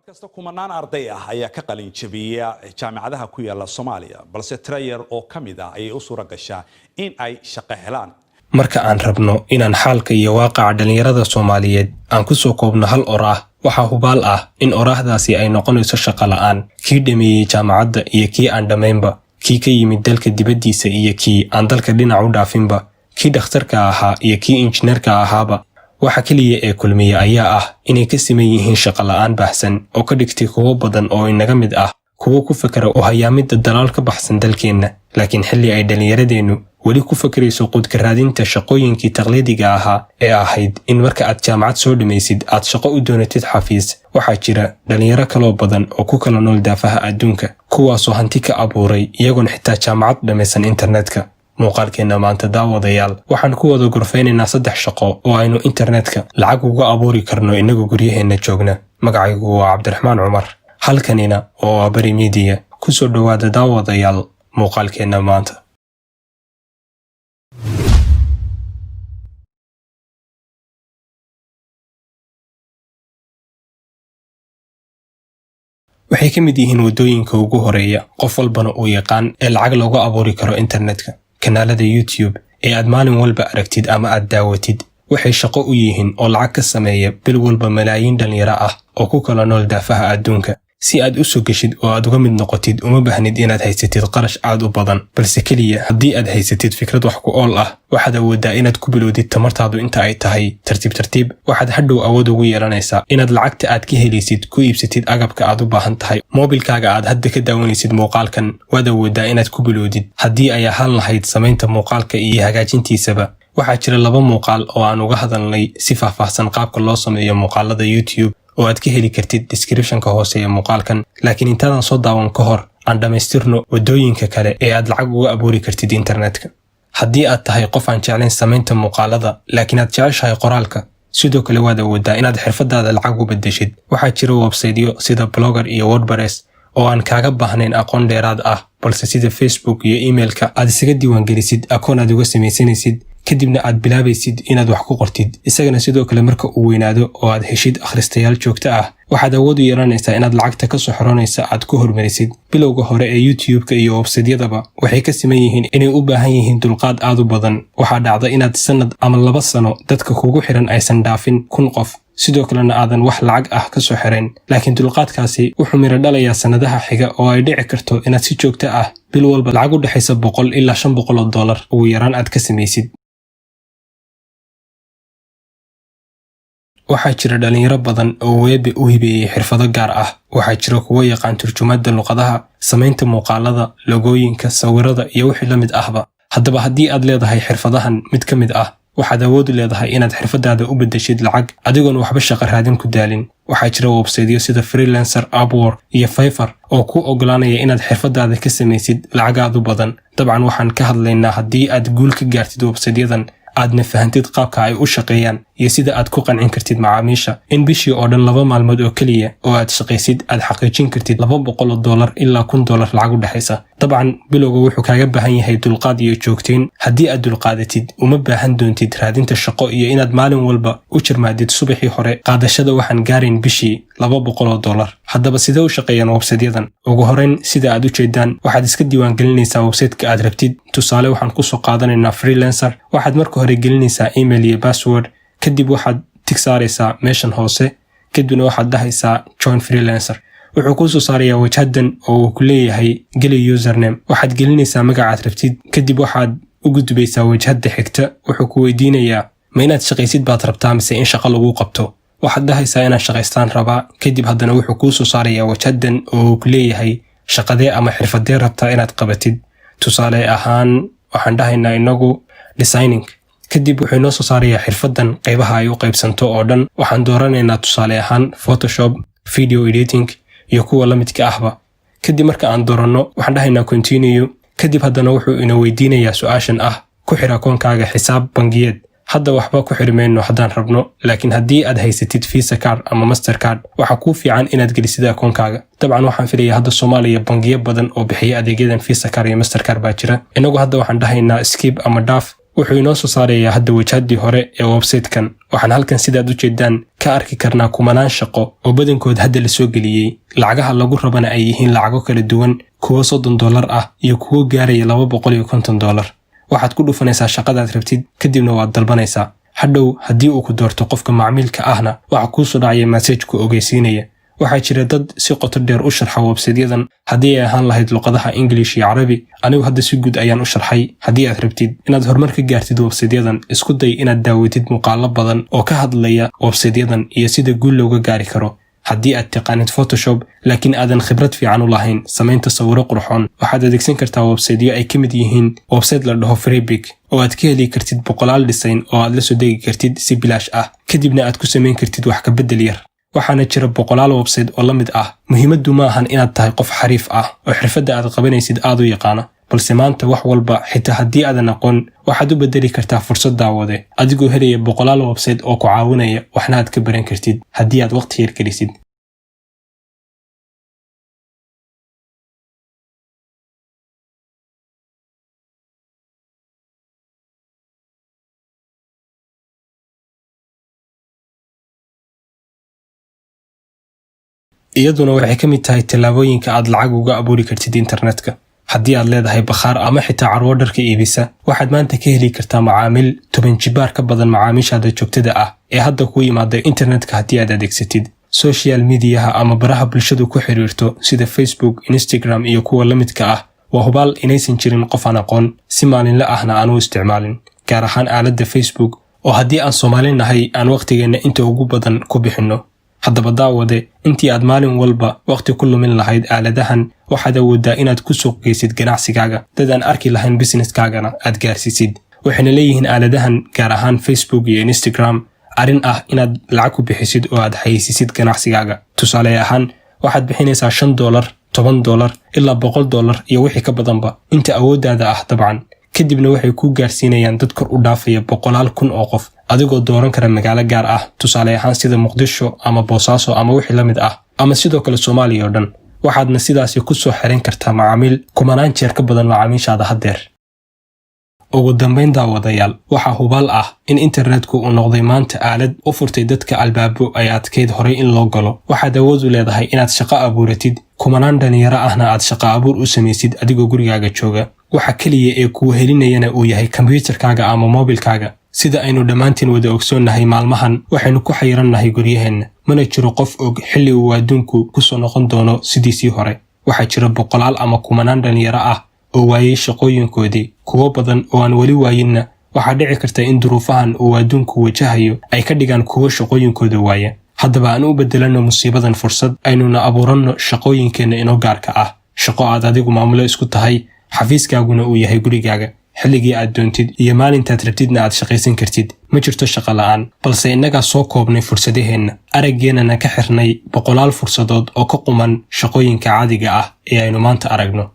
kasta kumanaan arday ah ayaa ka qalin jabiya jaamacadaha ku yaala Soomaaliya balse trayer oo kamid ah ay u suura gashaa in ay shaqo helaan marka aan rabno inaan xaalka iyo waaqaca dhalinyarada Soomaaliyeed aan ku soo koobno hal oraah waxa hubaal ah in oraahdaasi ay noqonayso shaqo la'aan kii dhameeyay jaamacadda iyo kii aan dhameynba kii ka yimid dalka dibadiisa iyo kii aan dalka dhinac u dhaafinba kii dhakhtarka ahaa iyo kii injineerka ahaaba waxa kaliya ee kulmiya ayaa ah inay ka siman yihiin shaqo la'aan baxsan oo ka dhigtay kuwo badan oo inaga mid ah kuwo ku fakara oo hayaamida dalaal ka baxsan dalkeenna laakiin xilli ay dhalinyaradeenu weli ku fakarayso qudka raadinta shaqooyinkii taqliidiga ahaa ee ahayd in marka aad jaamacad soo dhamaysid aad shaqo u doonatid xafiis waxaa jira dhalinyaro kaloo badan oo ku kala nool daafaha adduunka kuwaasoo hanti ka abuuray iyagoon xitaa jaamacad dhamaysan internetka muuqaalkeena maanta daawadayaal waxaan ku wada gorfeynaynaa 3 shaqo oo aynu internetka lacag uga abuuri karno inagu guryaheena joogna magacaygu waa Cabdiraxmaan Cumar halkanina oo waa Bari Media ku soo dhawaada daawadayaal muuqaalkeena maanta waxay ka mid yihiin wadooyinka ugu horeeya qof walbana uu yaqaan ee lacag looga abuuri karo internetka kanaalada YouTube ee aad maalin walba aragtid ama aad daawatid waxay shaqo u yihiin oo lacag ka sameeya bil walba malaayiin dhalinyaro ah oo ku kala nool daafaha adduunka si aad u soo gashid oo aad uga mid noqotid uma baahnid inaad haysatid qarash aad u badan balse kaliya haddii aad haysatid fikrad wax ku ool ah waxaad awoodaa inaad ku bilowdid tamartaadu inta ay tahay tartiib waxaad hadhow awood ugu yeelanaysaa inaad lacagta aad ka helaysid ku iibsatid agabka aad u baahan tahay moobilkaaga aad hadda ka daawanaysid muuqaalkan waad awoodaa inaad ku bilowdid haddii ay ahaan lahayd samaynta muuqaalka iyo hagaajintiisaba waxaa jira 2 muuqaal oo aan uga hadalnay si faahfaahsan qaabka loo sameeyo muuqaalada YouTube oo aad ka heli kartid description-ka hoose ee muuqaalkan laakiin intaadan soo daawan ka hor aan dhamaystirno wadooyinka kale ee aad lacag uga abuuri kartid internetka haddii aad tahay qof aan jeclayn samaynta muuqaalada laakiin aad jeceshahay qoraalka sidoo kale waad awoodaa inaad xirfadaada lacag u bedeshid waxaa jira website-yo sida Blogger iyo WordPress oo aan kaaga baahnayn aqoon dheeraad ah balse sida Facebook iyo emailka aad isaga diiwaangelisid akoon aad uga samaysanaysid kadibna aad bilaabaysid inaad wax ku qortid isagana sidoo kale marka uu weynaado oo aad heshid akhristayaal joogto ah waxaad awood u yeelanaysaa inaad lacagta ka soo xiranaysa aad ku hormarisid bilowga hore ee YouTube-ka iyo website-yadaba waxay ka siman yihiin inay u baahan yihiin dulqaad aad u badan waxaa dhacda inaad sanad ama 2 sano dadka kugu xiran aysan dhaafin 1000 qof sidoo kalena aadan wax lacag ah ka soo xiran laakiin dulqaadkaasi wuxuu miro dhalayaa sanadaha xiga oo ay dhici karto inaad si joogto ah bil walba lacag u dhaxaysa $100 ilaa $500 ugu yaraan aad ka samaysid waxaa jira dhalinyaro badan oo web u hibeeyay xirfado gaar ah waxaa jira kuwa yaqaan turjumaadda luqadaha samaynta muuqaalada logooyinka sawirada iyo wixii la mid ahba haddaba haddii aad leedahay xirfadahan mid ka mid ah waxaad awood u leedahay inaad xirfadaada u bedeshid lacag adigoon waxba shaqo raadin ku daalin waxaa jira website-yo sida Freelancer Upwork iyo Fiverr oo ku ogolaanaya inaad xirfadaada ka samaysid lacag aad u badan dabcan waxaan ka hadlaynaa haddii aad guul ka gaartid website-yadan aadna fahantid qaabka ay u shaqeeyaan iyo sida aad ku qancin kartid macaamiisha in bishii oo dhan 2 maalmood oo kaliya oo aad shaqaysid aad xaqiijin kartid $200 ilaa $1000 lacag u dhaxaysa dabcan bilowga wuxuu kaaga baahan yahay dulqaad iyo joogteyn haddii aad dulqaadatid uma baahan doontid raadinta shaqo iyo inaad maalin walba u jirmaadid subaxii hore qaadashada waxaan gaarayn bishii $200 haddaba sidee u shaqeeyaan website-yadan ugu horeyn sida aad u jeedaan waxaad iska diiwaangelinaysaa website-ka aad rabtid tusaale waxaan ku soo qaadanaynaa Freelancer waxaad marka hore gelinaysaa email iyo password kadib waxaad tig saaraysaa meeshan hoose kadibna waxaad dhahaysaa join Freelancer wuxuu ku soo saarayaa wajhadan oo uu ku leeyahay geli username waxaad gelinaysaa magacaad rabtid kadib waxaad u gudbaysaa wajhada xigta wuxuu ku weydiinayaa ma inaad shaqaysid baad rabtaa mise in shaqo lagu qabto waxaad dhahaysaa inaad shaqaystaan rabaa kadib haddana wuxuu ku soo saarayaa wajhadan oo uu ku leeyahay shaqadee ama xirfadee rabtaa inaad qabatid tusaale ahaan waxaan dhahaynaa inagu designing kadib wuxuu noo soo saarayaa xirfadan qaybaha ay u qaybsanto oo dhan waxaan dooranaynaa tusaale ahaan Photoshop video editing iyo kuwa la midka ahba kadib marka aan dooranno waxaan dhahaynaa continue kadib haddana wuxuu ina weydiinayaa su'aashan ah ku xir akoonkaaga xisaab bangiyeed hadda waxba ku xirmeyno haddaan rabno laakiin haddii aad haysatid Visa card ama Mastercard waxa ku fiican inaad gelisid akoonkaaga dabcan waxaan filayaa hadda Soomaaliya bangiyo badan oo bixiya adeegyadan Visa card iyo Mastercard baa jira inagu hadda waxaan dhahaynaa skip ama dhaaf wuxuu inoo soo saarayaa hadda wajhadii hore ee website-kan. waxaan halkan sidaad u jeedaan ka arki karnaa kumanaan shaqo oo badankood hadda la soo geliyey. lacagaha lagu rabana ay yihiin lacago kala duwan, kuwo $30 ah iyo kuwo gaaraya $250. waxaad ku dhufanaysaa shaqadaad rabtid, kadibna waad dalbanaysaa. hadhow haddii uu ku doorto qofka macmiilka ahna waxa kuu soo dhacaya message ku ogeysiinaya. waxaa jira dad si qoto dheer u sharxa website-yadan haddii ay ahaan lahayd luqadaha English iyo Carabi. anigu hadda si guud ayaan u sharxay. haddii aad rabtid inaad horumar ka gaartid website-yadan, isku day inaad daawatid muuqaallo badan oo ka hadlaya website-yadan iyo sida guul looga gaari karo. haddii aad taqaanid Photoshop laakiin aadan khibrad fiican u lahayn samaynta sawiro qurxoon, waxaad adeegsan kartaa website-yo ay ka mid yihiin website la dhaho Freepik oo aad ka heli kartid boqolaal design oo aad la soo degi kartid si bilaash ah, kadibna aad ku samayn kartid wax ka beddel yar. waxaana jira boqolaal website oo la mid ah. muhiimaddu ma ahan inaad tahay qof xariif ah oo xirfadda aad qabanaysid aad u yaqaana, balse maanta wax walba xitaa haddii aadan aqoon waxaad u bedeli kartaa fursad daawade adigoo helaya boqolaal website oo ku caawinaya waxna aad ka baran kartid haddii aad waqti yar gelisid. iyaduna waxay ka mid tahay tallaabooyinka aad lacag uga abuuri kartid internetka. haddii aad leedahay bakhaar ama xitaa carwo dharka iibisa, waxaad maanta ka heli kartaa macaamiil 10 jibaar ka badan macaamiishaada joogtada ah ee hadda ku yimaada internetka haddii aad adeegsatid social mediaha ama baraha bulshadu ku xiriirto sida Facebook, Instagram iyo kuwa la midka ah. waa hubaal inaysan jirin qof aan aqoon si maalinle ahna aan u isticmaalin, gaar ahaan aaladda Facebook oo haddii aan Soomaali nahay aan waqtigeena inta ugu badan ku bixinno. haddaba daawade, intii aad maalin walba waqti ku lumin lahayd aaladahan, waxaad awoodaa inaad ku suuq geysid ganacsigaaga, dad aan arki lahayn businesskaagana aad gaarsiisid. waxayna leeyihiin aaladahan, gaar ahaan Facebook iyo Instagram, arrin ah inaad lacag ku bixisid oo aad xayeysiisid ganacsigaaga. tusaale ahaan, waxaad bixinaysaa $5, $10 ilaa $100 iyo wixii ka badanba inta awooddaada ah dabcan. kadibna waxay ku gaarsiinayaan dad kor u dhaafaya 100,000 oo qof adigoo dooran kara magaalo gaar ah, tusaale ahaan sida Muqdisho ama Boosaaso ama wixii la mid ah, ama sidoo kale Soomaaliya oo dhan. waxaadna sidaasi ku soo xiran kartaa macaamiil kumanaan jeer ka badan macaamiishaada haddeer. ugu dambayn daawadayaal, waxaa hubaal ah in internetku uu noqday maanta aalad u furtay dadka albaabo ay adkeyd horay in loo galo. waxaad awood u leedahay inaad shaqo abuuratid, kumanaan dhalinyaro ahna aad shaqo abuur u samaysid adigoo gurigaaga jooga. waxa kaliya ee kuu helinayana uu yahay kombiyuutarkaaga ama moobilkaaga. sida aynu dhammaantiin wada ogsoonnahay, maalmahan waxaynu ku xayirannahay guryaheenna, mana jiro qof og xilli uu adduunku ku soo noqon doono sidiisii hore. waxaa jira boqolaal ama kumanaan dhalinyaro ah oo waayay shaqooyinkoodii. kuwo badan oo aan weli waayinna waxaa dhici karta in duruufahan uu adduunku wajahayo ay ka dhigaan kuwo shaqooyinkooda waaya. haddaba aan u beddelanno musiibadan fursad, aynuna abuuranno shaqooyinkeenna inoo gaarka ah. shaqo aad adigu maamulo isku tahay, xafiiskaaguna uu yahay gurigaaga, xilligii aad doontid iyo maalintaad rabtidna aad shaqaysan kartid. ma jirto shaqo la'aan, balse innagaa soo koobnay fursadaheenna, araggeenana ka xirnay boqolaal fursadood oo ka quman shaqooyinka caadiga ah ee aynu maanta aragno.